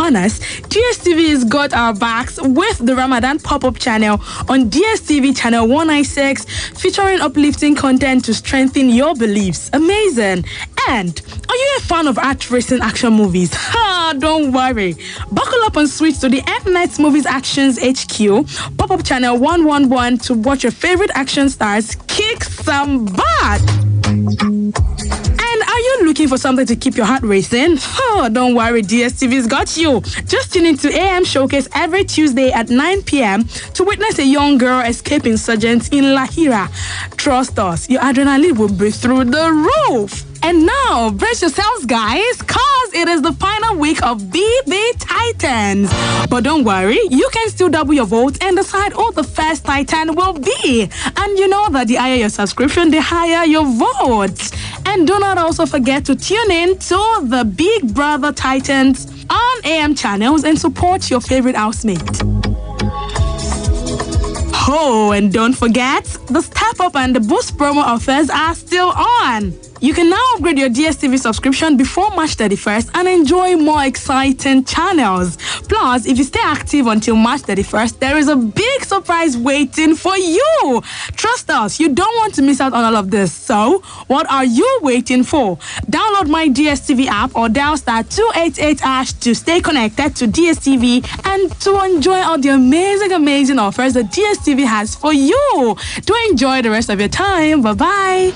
upon us, DSTV has got our backs with the Ramadan pop-up channel on DSTV channel 196, featuring uplifting content to strengthen your beliefs. Amazing. And are you a fan of art racing action movies? Don't worry. Buckle up and switch to the M-Net Movies Actions HQ pop-up channel 111 to watch your favorite action stars kick some butt. And are you looking for something to keep your heart racing? Don't worry, DSTV's got you. Just tune into AM Showcase every Tuesday at 9 p.m. to witness a young girl escape insurgents in Lahira. Trust us, your adrenaline will be through the roof. And now, brace yourselves, guys, cause it is the final week of BB Titans. But don't worry, you can still double your vote and decide who the first Titan will be. And you know that the higher your subscription, the higher your vote. And do not also forget to tune in to the Big Brother Titans on AM channels and support your favorite housemate. Oh, and don't forget, the Step Up and the Boost promo offers are still on. You can now upgrade your DSTV subscription before March 31st and enjoy more exciting channels. Plus, if you stay active until March 31st, there is a big surprise waiting for you. Trust us, you don't want to miss out on all of this. So, what are you waiting for? Download my DSTV app or dial star 288# to stay connected to DSTV and to enjoy all the amazing offers that DSTV has for you. Do enjoy the rest of your time. Bye-bye.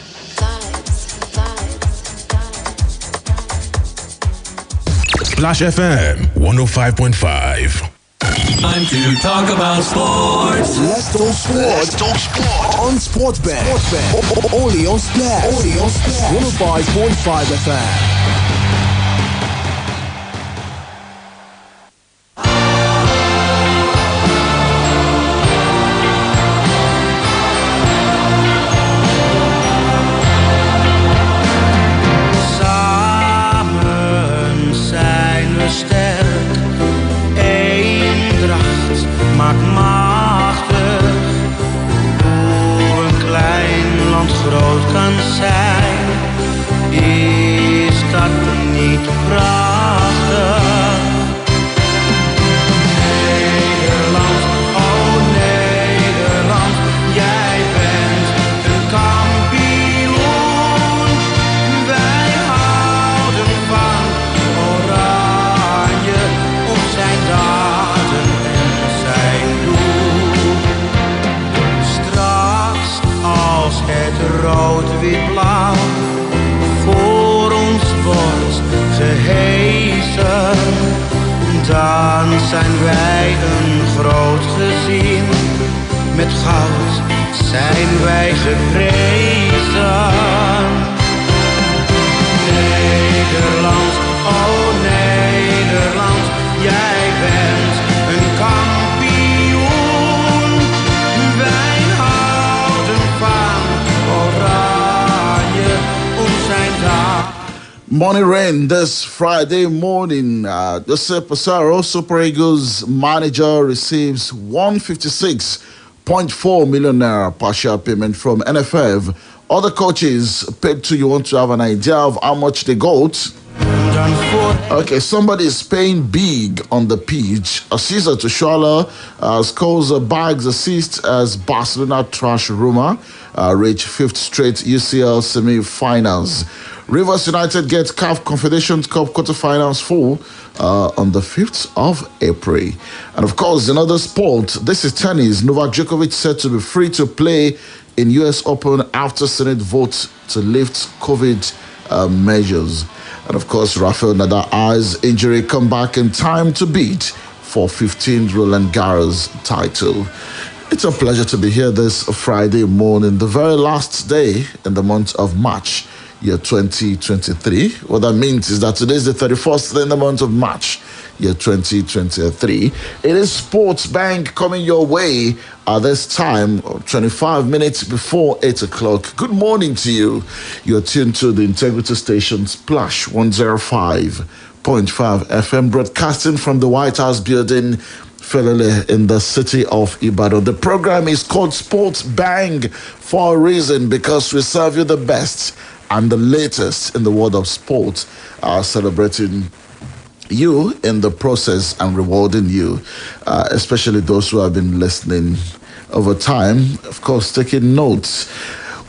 Splash FM 105.5. Time to talk about sports. Let's talk sport. On Sportbet. Only on Splash. 105.5 FM. Zijn wij een groot gezin, met goud zijn wij geprezen. Nederland, oh Nederland, jij bent een kampioen. Wij houden van Oranje, ons zijn daar. Morning rain this Friday morning. Joseph Pissarro, Super Eagles manager, receives 156.4 million naira partial payment from NFF. Other coaches paid to you. Want to have an idea of how much they got? Okay, somebody is paying big on the pitch. Cesar Tushala scores a bags assist as Barcelona trash Roma reach fifth straight UCL semi-finals. Rivers United gets CAF Confederations Cup quarterfinals full on the 5th of April. And of course, in other sport, this is tennis. Novak Djokovic said to be free to play in US Open after Senate vote to lift COVID measures. And of course, Rafael Nadal has injury come back in time to beat for 15th Roland Garros title. It's a pleasure to be here this Friday morning, the very last day in the month of March, year 2023. What that means is that today is the 31st day in the month of March, year 2023. It is Sports Bank coming your way at this time, 25 minutes before 8 o'clock. Good morning to you. You're tuned to the Integrity Station Splash 105.5 FM, broadcasting from the White House building, Felele, in the city of Ibadan. The program is called Sports Bang for a reason, because we serve you the best and the latest in the world of sports, celebrating you in the process and rewarding you, especially those who have been listening over time, of course, taking notes.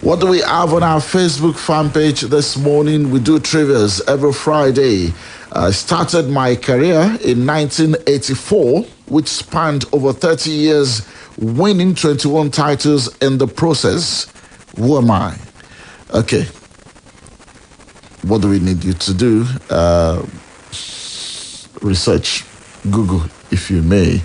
What do we have on our Facebook fan page this morning? We do trivias every Friday. I started my career in 1984, which spanned over 30 years, winning 21 titles in the process. Who am I? Okay. What do we need you to do? Research, Google, if you may.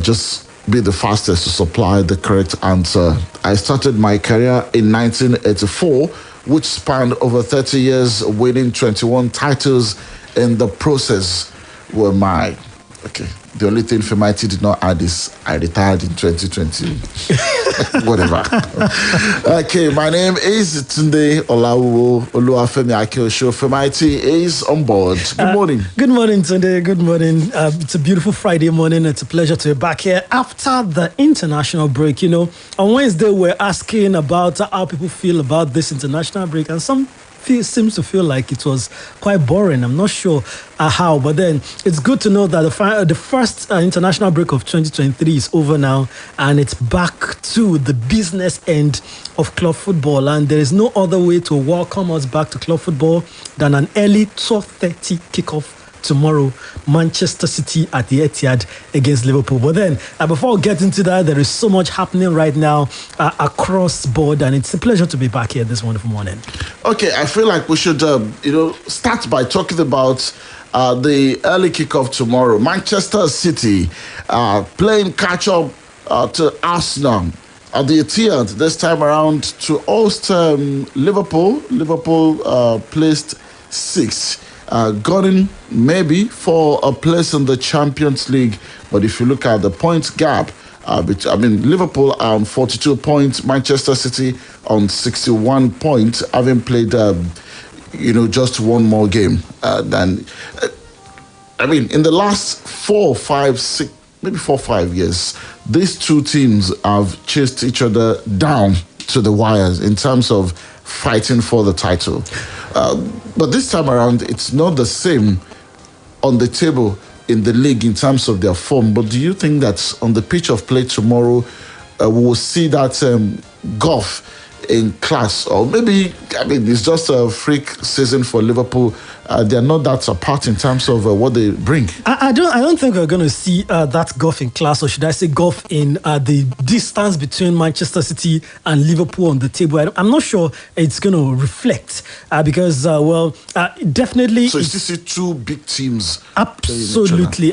Just be the fastest to supply the correct answer. I started my career in 1984, which spanned over 30 years, winning 21 titles in the process. Who am I? Okay. The only thing Femi did not add is I retired in 2020. Whatever. Okay, my name is Tunde Olawuwo, Oluwafemi Akinosho. Femi is on board. Good morning. Good morning, Tunde. Good morning. It's a beautiful Friday morning. It's a pleasure to be back here after the international break. You know, on Wednesday, we're asking about how people feel about this international break, and some seems to feel like it was quite boring. I'm not sure how, but then it's good to know that the first international break of 2023 is over now, and it's back to the business end of club football, and there is no other way to welcome us back to club football than an early 12:30 kickoff tomorrow, Manchester City at the Etihad against Liverpool. But then, before we get into that, there is so much happening right now across board, and it's a pleasure to be back here this wonderful morning. Okay, I feel like we should, start by talking about the early kickoff tomorrow. Manchester City playing catch-up to Arsenal at the Etihad this time around to host Liverpool. Liverpool placed 6th. Gunning maybe for a place in the Champions League, but if you look at the points gap, Liverpool are on 42 points, Manchester City on 61 points, having played, just one more game in the last 4, 5, 6, maybe 4, 5 years, these two teams have chased each other down to the wires in terms of fighting for the title. But this time around, it's not the same on the table in the league in terms of their form. But do you think that on the pitch of play tomorrow, we will see that gulf in class? Or maybe, it's just a freak season for Liverpool. They're not that apart in terms of what they bring. I don't think we're going to see that gulf in class, or should I say gulf in the distance between Manchester City and Liverpool on the table. I'm not sure it's going to reflect because, definitely. So you still see two big teams. Absolutely.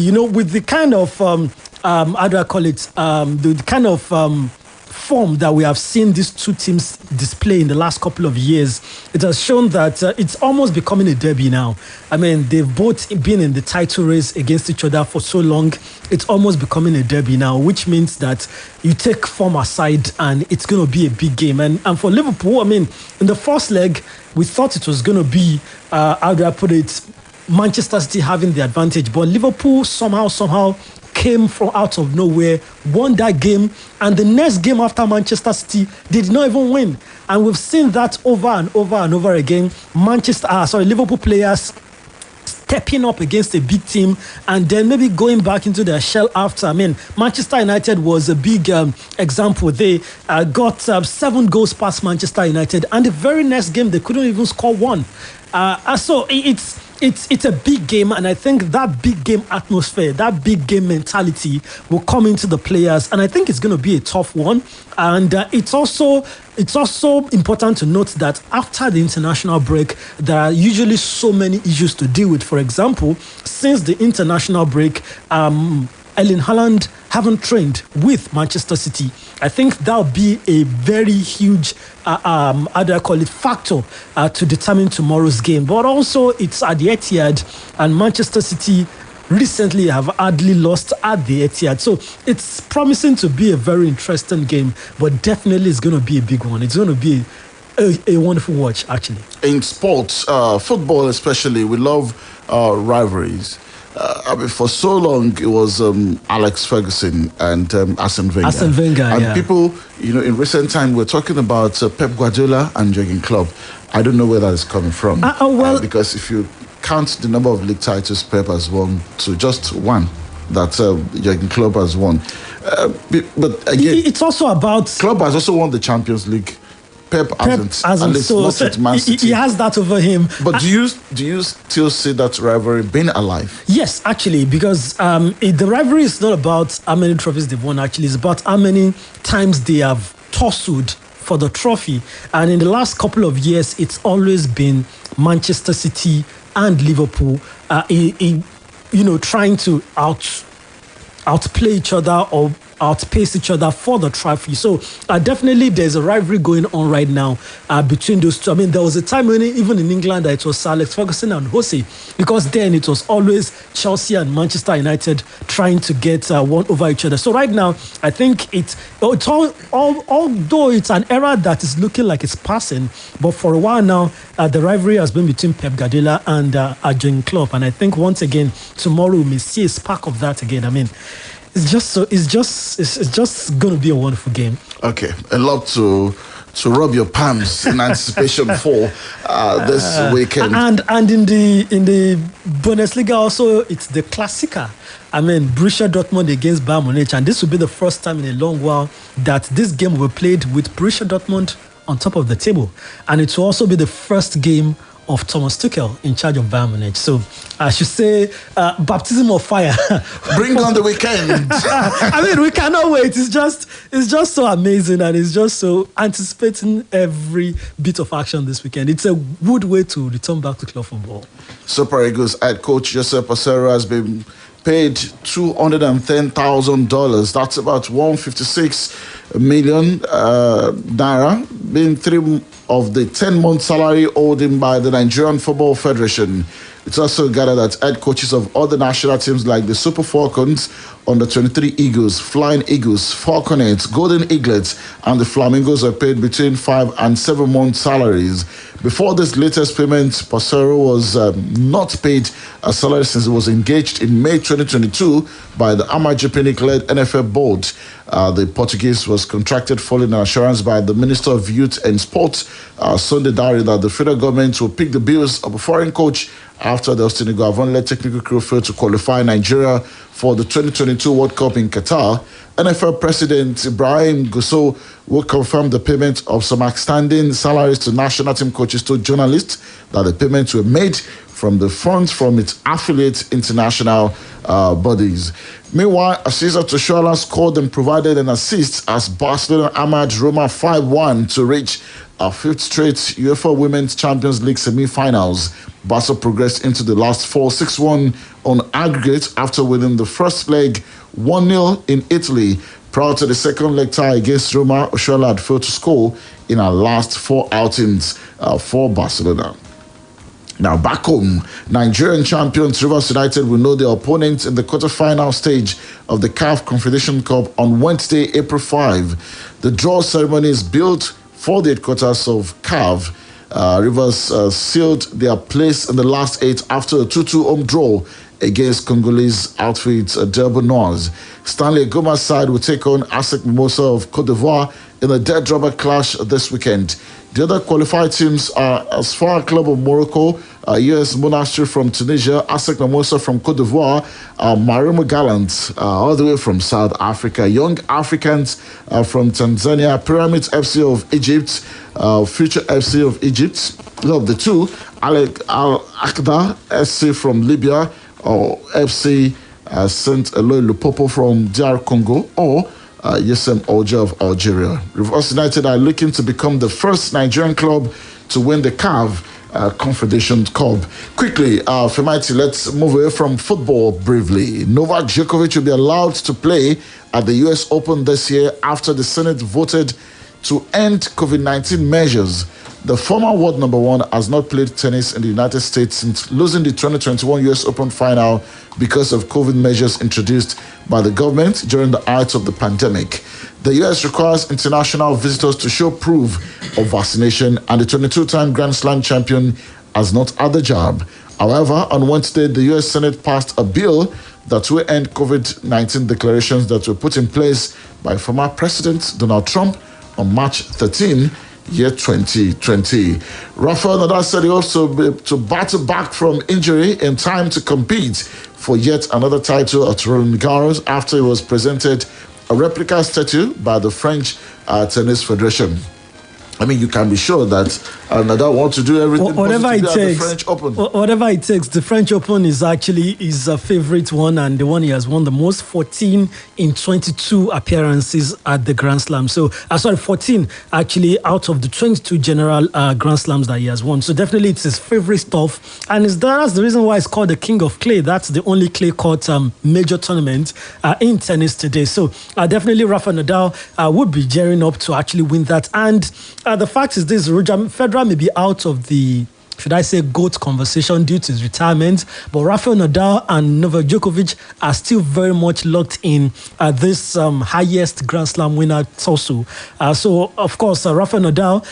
You know, with the kind of, how do I call it, the kind of form that we have seen these two teams display in the last couple of years, it has shown that it's almost becoming a derby now. I mean, they've both been in the title race against each other for so long. It's almost becoming a derby now, which means that you take form aside and it's going to be a big game. And for Liverpool, in the first leg, we thought it was going to be, how do I put it, Manchester City having the advantage. But Liverpool somehow came from out of nowhere, won that game, and the next game after Manchester City, they did not even win. And we've seen that over and over again. Liverpool players stepping up against a big team and then maybe going back into their shell after. Manchester United was a big example. They got 7 goals past Manchester United, and the very next game they couldn't even score 1. So it's a big game, and I think that big game atmosphere, that big game mentality will come into the players, and I think it's going to be a tough one. And it's also important to note that after the international break, there are usually so many issues to deal with. For example, since the international break, Erling Haaland haven't trained with Manchester City. I think that'll be a very huge, factor to determine tomorrow's game. But also, it's at the Etihad, and Manchester City recently have hardly lost at the Etihad. So it's promising to be a very interesting game, but definitely it's going to be a big one. It's going to be a wonderful watch, actually. In sports, football especially, we love rivalries. For so long, it was Alex Ferguson and Arsene Wenger. And people, in recent time, we're talking about Pep Guardiola and Jurgen Klopp. I don't know where that is coming from. Well, because if you count the number of league titles Pep has won to just one that Jurgen Klopp has won. But again, it's also about Klopp has also won the Champions League. Pep hasn't, at least so, not with Man City. He has that over him. But do you still see that rivalry being alive? Yes, actually, because the rivalry is not about how many trophies they've won. Actually, it's about how many times they have tussled for the trophy. And in the last couple of years, it's always been Manchester City and Liverpool, trying to outplay each other or outpace each other for the trophy. So definitely there's a rivalry going on right now between those two. I mean, there was a time when even in England that it was Sir Alex Ferguson and Jose, because then it was always Chelsea and Manchester United trying to get one over each other. So right now, I think although it's an era that is looking like it's passing, but for a while now, the rivalry has been between Pep Guardiola and Jurgen Klopp. And I think once again, tomorrow we may see a spark of that again. I mean, it's just going to be a wonderful game. Okay, a lot to rub your palms in anticipation for this weekend. And in the Bundesliga also, it's the Klassiker. I mean, Borussia Dortmund against Bayern Munich, and this will be the first time in a long while that this game will be played with Borussia Dortmund on top of the table, and it will also be the first game of Thomas Tuchel in charge of Bayern Munich. So I should say baptism of fire. Bring on the weekend. I mean, we cannot wait. It's just so amazing, and it's just so anticipating every bit of action this weekend. It's a good way to return back to club football. Super Eagles head coach Joseph Osero has been paid $210,000. That's about 156 million naira, being 3 of the 10-month salary owed him by the Nigerian Football Federation. It's also gathered that head coaches of other national teams like the Super Falcons, Under 23 Eagles, Flying Eagles, Falconets, Golden Eaglets, and the Flamingos are paid between 5 and 7 month salaries. Before this latest payment, Passero was not paid a salary since he was engaged in May 2022 by the Amaju Pinnick-led NFL board. The Portuguese was contracted following an assurance by the Minister of Youth and Sport, Sunday Dari, that the federal government will pick the bills of a foreign coach after the Austin Iguavon-led technical crew failed to qualify Nigeria for the 2022 World Cup in Qatar. NFL President Ibrahim Gusso will confirm the payment of some outstanding salaries to national team coaches to journalists, that the payments were made from the funds from its affiliate international bodies. Meanwhile, Asisa Toshola scored and provided an assist as Barcelona hammered Roma 5-1 to reach a 5th straight UEFA Women's Champions League semi-finals. Barca progressed into the last 4 6-1 on aggregate after winning the first leg 1-0 in Italy. Prior to the second leg tie against Roma, Oshola had failed to score in her last 4 outings for Barcelona. Now back home, Nigerian champions Rivers United will know their opponents in the quarter-final stage of the CAF Confederation Cup on Wednesday, April 5. The draw ceremony is built for the headquarters of CAF. Rivers sealed their place in the last 8 after a 2-2 home draw against Congolese outfit Durban Noirs. Stanley Goma's side will take on ASEC Mimosa of Cote d'Ivoire in a dead rubber clash this weekend. The other qualified teams are Asfar Club of Morocco, US Monastery from Tunisia, ASEC Mimosa from Cote d'Ivoire, Marimo Gallant all the way from South Africa, Young Africans from Tanzania, Pyramids FC of Egypt, Future FC of Egypt. Of the two, Al-Aqda SC from Libya, or FC Saint Eloi Lupopo from DR Congo, or Yesem Oja of Algeria. Rivers United are looking to become the first Nigerian club to win the CAF Confederation Cup. Quickly, Femaiti, let's move away from football briefly. Novak Djokovic will be allowed to play at the US Open this year after the Senate voted to end COVID-19 measures. The former world number 1 has not played tennis in the United States since losing the 2021 US Open final because of COVID measures introduced by the government during the height of the pandemic. The US requires international visitors to show proof of vaccination, and the 22-time Grand Slam champion has not had the jab. However, on Wednesday, the US Senate passed a bill that will end COVID-19 declarations that were put in place by former President Donald Trump on March 13. year 2020. Rafael Nadal said he also be to battle back from injury in time to compete for yet another title at Roland Garros after he was presented a replica statue by the French Tennis Federation. I mean, you can be sure that Nadal wants to do everything whatever it possible to be at takes. the French Open. Whatever it takes. The French Open is actually his favorite one, and the one he has won the most, 14 in 22 appearances at the Grand Slam. So, 14 actually out of the 22 general Grand Slams that he has won. So definitely it's his favorite stuff, and that's the reason why it's called the King of Clay. That's the only clay court major tournament in tennis today. So definitely Rafa Nadal would be gearing up to actually win that. And the fact is this, Roger Federer may be out of the, should I say, GOAT conversation due to his retirement, but Rafael Nadal and Novak Djokovic are still very much locked in this highest Grand Slam winner also. So, of course, Rafael Nadal,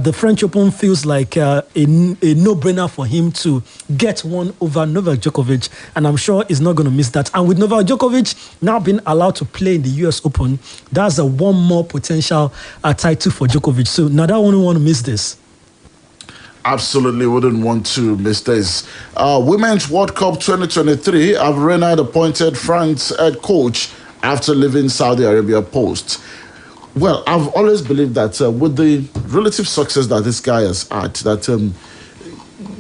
the French Open feels like a no-brainer for him to get one over Novak Djokovic, and I'm sure he's not going to miss that. And with Novak Djokovic now being allowed to play in the US Open, that's a one more potential title for Djokovic. So Nadal won't want to miss this. Absolutely wouldn't want to miss this. Women's World Cup 2023, have Renard appointed France head coach after leaving Saudi Arabia post. Well, I've always believed that with the relative success that this guy has had, that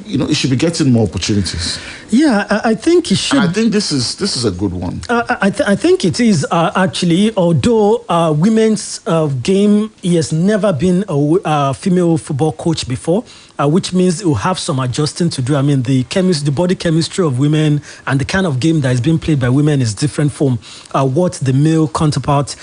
he should be getting more opportunities. Yeah, I think he should. I think this is a good one. I think it is actually. Although women's game, he has never been a female football coach before, which means he'll have some adjusting to do. I mean, the body chemistry of women and the kind of game that is being played by women is different from what the male counterpart,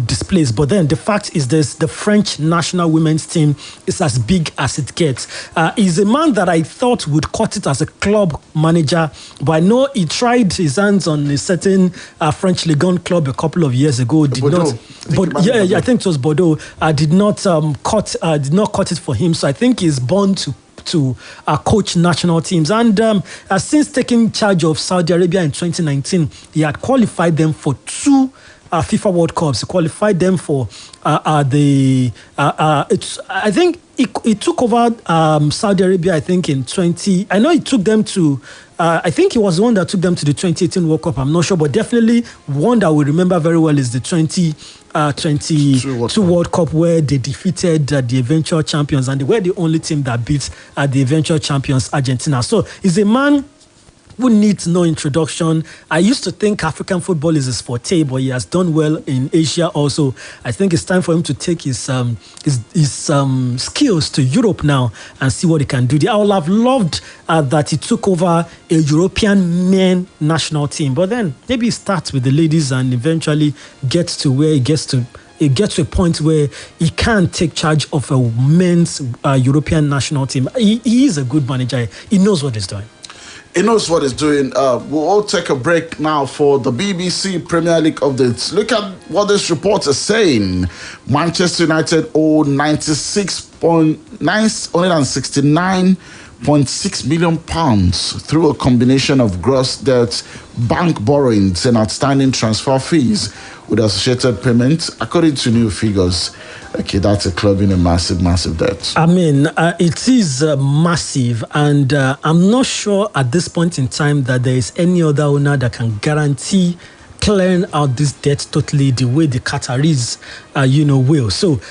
displays. But then the fact is this: the French national women's team is as big as it gets. He's a man that I thought would cut it as a club manager, but I know he tried his hands on a certain French Ligue 1 club a couple of years ago. Bordeaux. I think it was Bordeaux. Did not cut it for him. So I think he's born to coach national teams. And since taking charge of Saudi Arabia in 2019, he had qualified them for two FIFA World Cups. He qualified them for I think he took over Saudi Arabia, I think, in 20... I know he took them to... I think he was the one that took them to the 2018 World Cup. I'm not sure, but definitely one that we remember very well is the 2022 World Cup, where they defeated the eventual champions, and they were the only team that beat the eventual champions, Argentina. So he's a man who needs no introduction. I used to think African football is his forte, but he has done well in Asia also. I think it's time for him to take his skills to Europe now and see what he can do there. I would have loved that he took over a European men national team, but then maybe he starts with the ladies and eventually gets to where he gets to a point where he can take charge of a men's European national team. He is a good manager. He knows what he's doing. He knows what he's doing. We'll all take a break now for the BBC Premier League updates. Look at what this report is saying. Manchester United owe £69.6 million through a combination of gross debt, bank borrowings, and outstanding transfer fees with associated payments, according to new figures. Okay, that's a club in a massive, massive debt. I mean, it is massive, and I'm not sure at this point in time that there is any other owner that can guarantee clearing out this debt totally the way the Qataris, will. So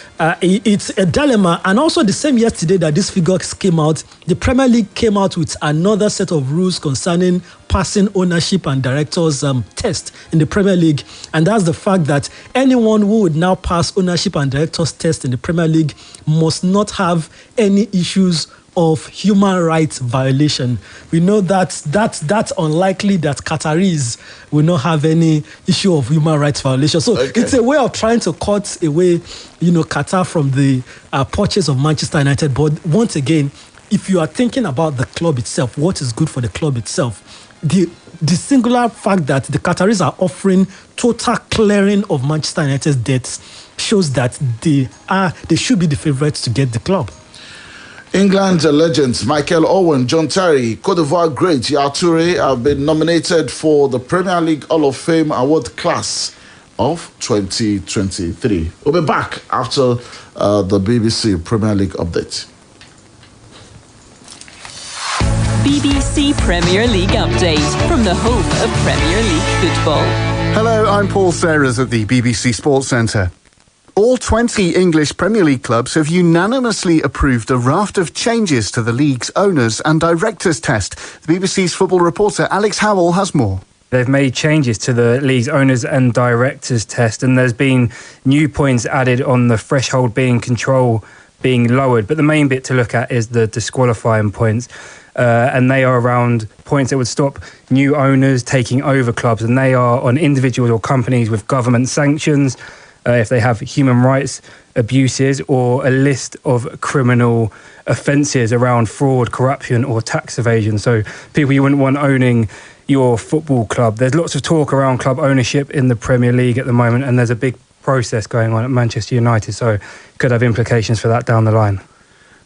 it's a dilemma. And also the same yesterday that these figures came out, the Premier League came out with another set of rules concerning passing ownership and directors test in the Premier League. And that's the fact that anyone who would now pass ownership and directors test in the Premier League must not have any issues of human rights violation. We know that's unlikely that Qataris will not have any issue of human rights violation. So It's a way of trying to cut away, Qatar from the purchase of Manchester United. But once again, if you are thinking about the club itself, what is good for the club itself, the singular fact that the Qataris are offering total clearing of Manchester United's debts shows that they should be the favourites to get the club. England legends Michael Owen, John Terry, Cote d'Ivoire great Yaya Toure have been nominated for the Premier League Hall of Fame award class of 2023. We'll be back after the BBC Premier League update. BBC Premier League update from the home of Premier League football. Hello, I'm Paul Serres at the BBC Sports Centre. All 20 English Premier League clubs have unanimously approved a raft of changes to the league's owners and directors test. The BBC's football reporter Alex Howell has more. They've made changes to the league's owners and directors test, and there's been new points added on the threshold control being lowered. But the main bit to look at is the disqualifying points. And they are around points that would stop new owners taking over clubs, and they are on individuals or companies with government sanctions, if they have human rights abuses, or a list of criminal offences around fraud, corruption or tax evasion. So people you wouldn't want owning your football club. There's lots of talk around club ownership in the Premier League at the moment, and there's a big process going on at Manchester United, so it could have implications for that down the line.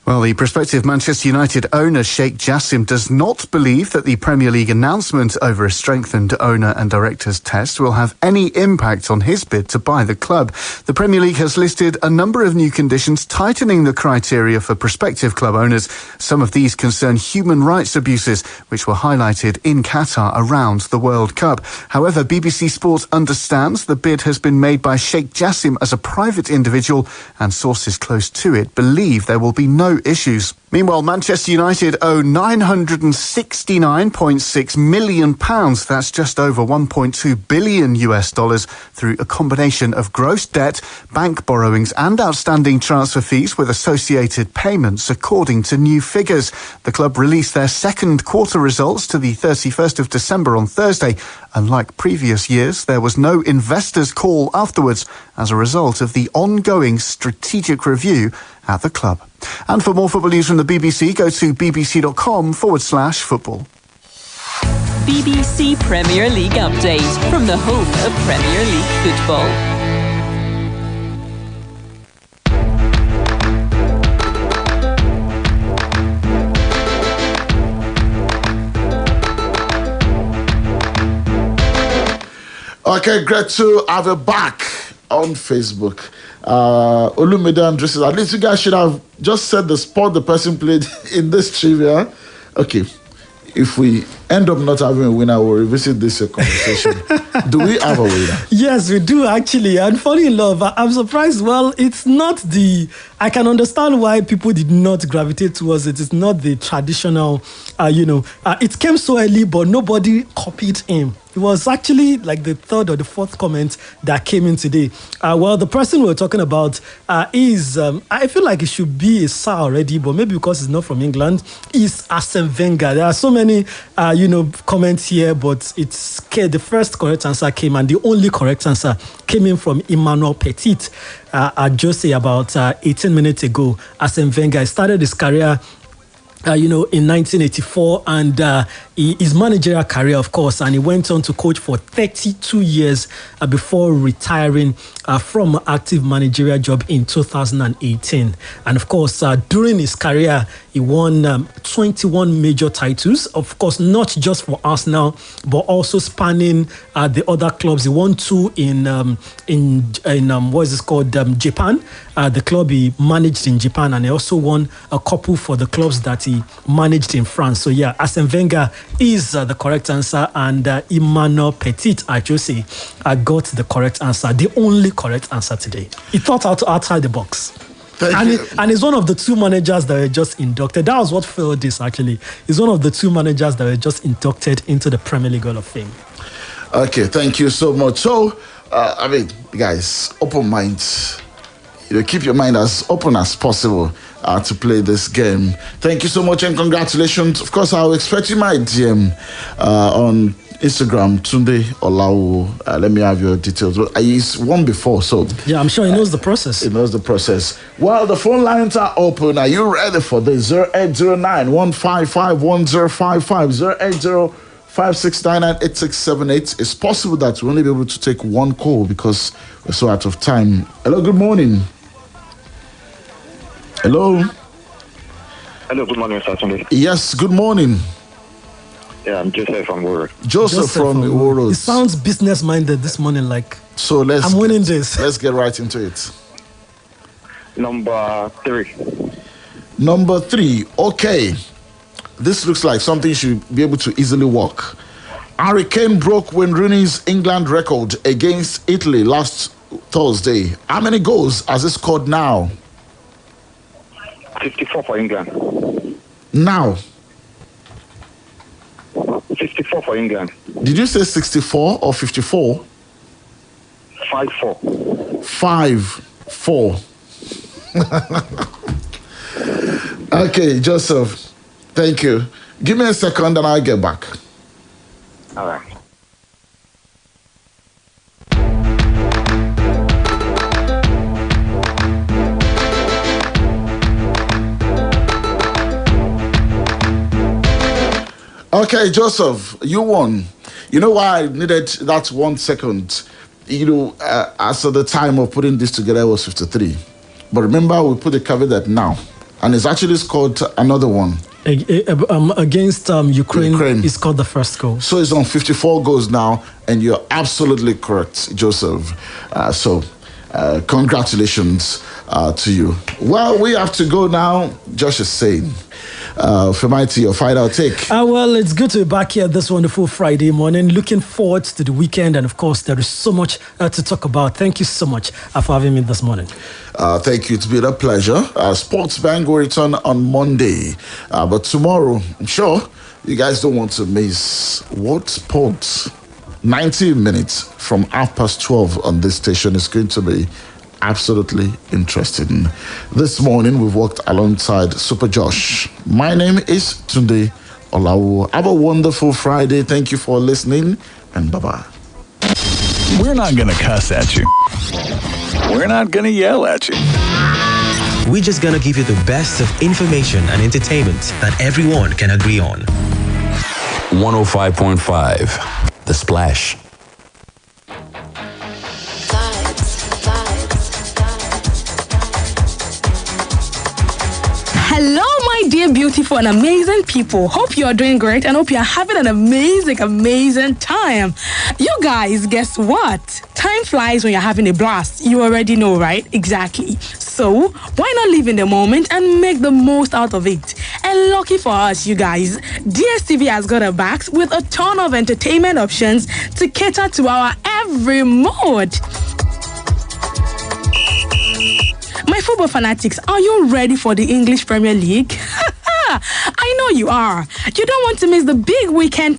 Well, the prospective Manchester United owner, Sheikh Jassim, does not believe that the Premier League announcement over a strengthened owner and directors test will have any impact on his bid to buy the club. The Premier League has listed a number of new conditions tightening the criteria for prospective club owners. Some of these concern human rights abuses, which were highlighted in Qatar around the World Cup. However, BBC Sport understands the bid has been made by Sheikh Jassim as a private individual, and sources close to it believe there will be no issues. Meanwhile, Manchester United owe £969.6 million. That's just over $1.2 billion through a combination of gross debt, bank borrowings and outstanding transfer fees with associated payments, according to new figures. The club released their second quarter results to the 31st of December on Thursday. Unlike previous years, there was no investors' call afterwards as a result of the ongoing strategic review at the club. And for more football news from the BBC, go to bbc.com/football. BBC Premier League update from the home of Premier League football. Okay, great to have you back on Facebook. Olumide Andre says, at least you guys should have just said the sport the person played in this trivia. Okay, if we end up not having a winner, we'll revisit this conversation. Do we have a winner? Yes, we do actually. And funny enough, I'm surprised. Well, it's not I can understand why people did not gravitate towards it. It's not the traditional, it came so early, but nobody copied him. It was actually like the third or the fourth comment that came in today. Well, the person we're talking about is, I feel like it should be a star already, but maybe because it's not from England, is Arsene Wenger. There are so many, comments here, but it's the first correct answer came, and the only correct answer came in from Emmanuel Petit. Just about 18 minutes ago. Arsene Wenger started his career in 1984, and his managerial career, of course, and he went on to coach for 32 years before retiring from active managerial job in 2018. And of course, during his career, he won 21 major titles, of course, not just for Arsenal, but also spanning the other clubs. He won 2 in what is this called, Japan, the club he managed in Japan, and he also won a couple for the clubs that he managed in France. So yeah, Arsene Wenger is the correct answer, and Emmanuel Petit, I just say, got the correct answer, the only correct answer today. He thought outside the box. And he's one of the 2 managers that were just inducted. That was what failed this, actually. He's one of the 2 managers that were just inducted into the Premier League Hall of Fame. Okay, thank you so much. So, guys, open minds. Keep your mind as open as possible to play this game. Thank you so much and congratulations. Of course, I'll expect you my DM on Instagram, Tunde Olawuwo. Let me have your details. He's won before, so yeah, I'm sure he knows the process. He knows the process. Well, the phone lines are open. Are you ready for this? 0809 155 1055 080 56998678. It's possible that we'll only be able to take one call because we're so out of time. Hello, good morning. Hello, good morning, Mr. Tunde. Yes, good morning. Yeah, I'm Joseph from Uru. Joseph from Uru. It sounds business-minded this morning, like. So I'm winning this. Let's get right into it. Number 3. Number 3. Okay. This looks like something you should be able to easily work. Harry Kane broke Wayne Rooney's England record against Italy last Thursday. How many goals has he scored now? 54 for England. Now. 54 for England. Did you say 64 or 54? 5-4. 5-4. Okay, Joseph. Thank you. Give me a second and I'll get back. All right. Okay, Joseph, you won. You know why I needed that 1 second? You know, as of the time of putting this together, it was 53. But remember, we put the caveat now. And it's actually scored another one. Against Ukraine, he scored the first goal. So it's on 54 goals now, and you're absolutely correct, Joseph. Congratulations to you. Well, we have to go now. Josh is saying. Femaiti, your final take. Well, it's good to be back here this wonderful Friday morning. Looking forward to the weekend, and of course, there is so much to talk about. Thank you so much for having me this morning. Thank you. It's been a pleasure. Sports Bang will return on Monday. But tomorrow, I'm sure you guys don't want to miss What Sports. 90 minutes from 12:30 on this station is going to be absolutely interesting. This morning, we've worked alongside Super Josh. My name is Tunde Olawuwo. Have a wonderful Friday. Thank you for listening, and bye-bye. We're not going to cuss at you. We're not going to yell at you. We're just going to give you the best of information and entertainment that everyone can agree on. 105.5, The Splash. Hello, my dear beautiful and amazing people. Hope you are doing great and hope you are having an amazing time. You guys, guess what? Time flies when you're having a blast. You already know, right? Exactly. So, why not live in the moment and make the most out of it? And lucky for us, you guys, DSTV has got our backs with a ton of entertainment options to cater to our every mood. My football fanatics, are you ready for the English Premier League? I know you are. You don't want to miss the big weekend